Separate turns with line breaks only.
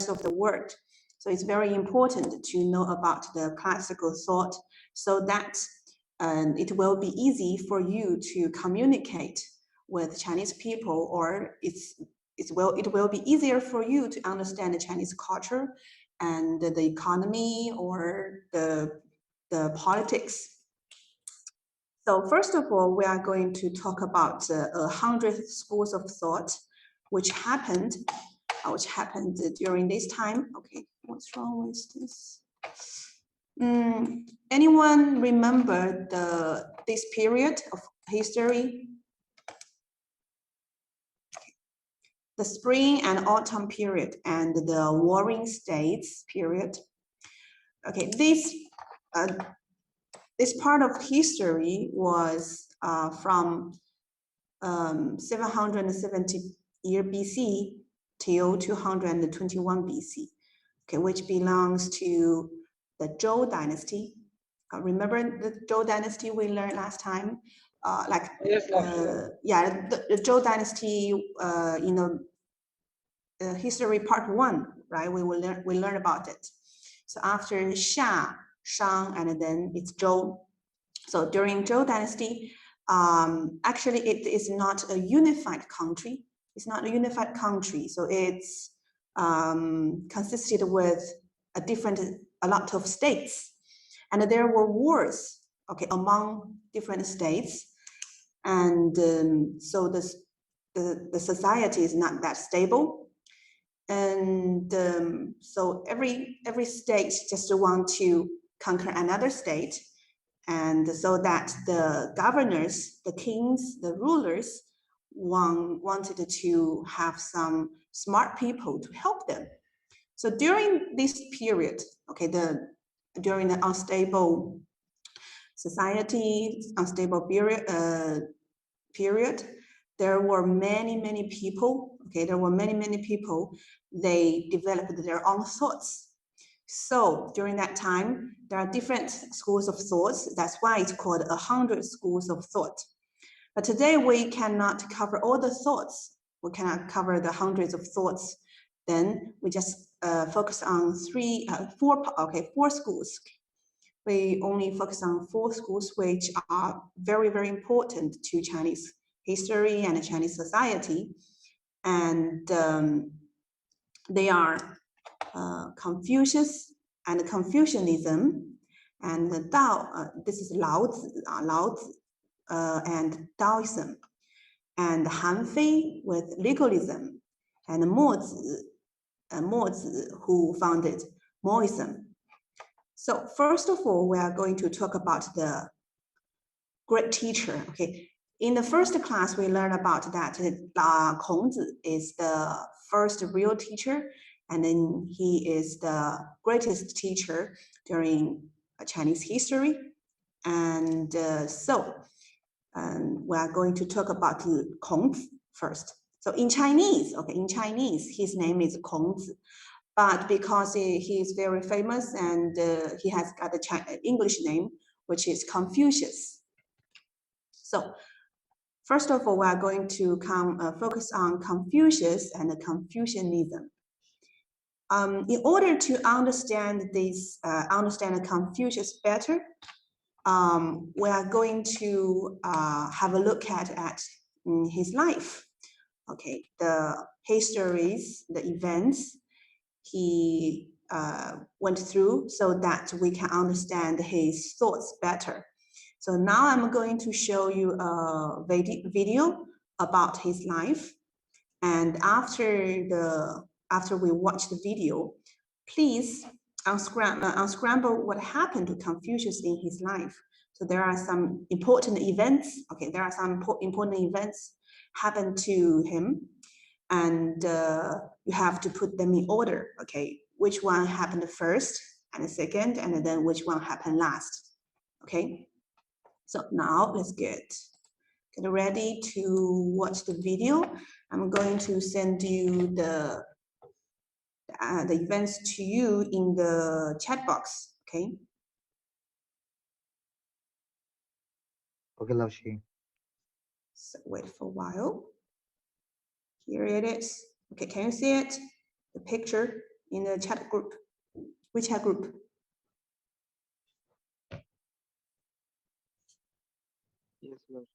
rest of the world. So it's very important to know about the classical thought so that it will be easy for you to communicate with Chinese people, or it will be easier for you to understand the Chinese culture and the economy or the politics. So first of all, we are going to talk about 100 schools of thought, which happened during this time. Okay, what's wrong with this? Anyone remember this period of history? The spring and autumn period and the Warring States period. Okay, this part of history was from 770 year BC till 221 BC, okay, which belongs to the Zhou dynasty. Remember the Zhou dynasty we learned last time?
Yes,
yeah, the Zhou dynasty, history part 1, right? We learn about it. So after Xia, Shang, and then it's Zhou. So during Zhou dynasty, actually it is not a unified country. It's not a unified country. So it's consisted with a lot of states, and there were wars, okay, among different states, and so the society is not that stable, and so every state just want to conquer another state, and so that the governors, the kings, the rulers wanted to have some smart people to help them. So during this period, okay, during the unstable society, unstable period, there were many people, okay, many people, they developed their own thoughts. So during that time, there are different schools of thoughts. That's why it's called 100 schools of thought. But today we cannot cover all the thoughts. We cannot cover the hundreds of thoughts. Then we just focus on four schools. We only focus on 4 schools, which are very important to Chinese history and Chinese society. And they are Confucius and Confucianism, and the Tao, this is Lao Tzu, and Taoism, and Han Fei with legalism, and Mo Zi, who founded Moism. So first of all, we are going to talk about the great teacher. Okay, in the first class, we learned about that Kongzi is the first real teacher, and then he is the greatest teacher during Chinese history. And we are going to talk about Kongzi first. So in Chinese, his name is Kongzi, but because he is very famous and he has got the English name, which is Confucius. So first of all, we are going to focus on Confucius and Confucianism. In order to understand Confucius better, we are going to have a look at his life. Okay, the histories, the events he went through, so that we can understand his thoughts better. So now I'm going to show you a video about his life, and after we watch the video, please unscramble what happened to Confucius in his life. So there are some important events. Okay, there are some important events happened to him, and you have to put them in order. Okay, which one happened first and second, and then which one happened last. Okay, so now let's get ready to watch the video. I'm going to send you the events to you in the chat box. Okay.
Okay, Laoshi.
So wait for a while. Here it is. Okay, can you see it? The picture. in the chat group, WeChat group.
Yes, Lord.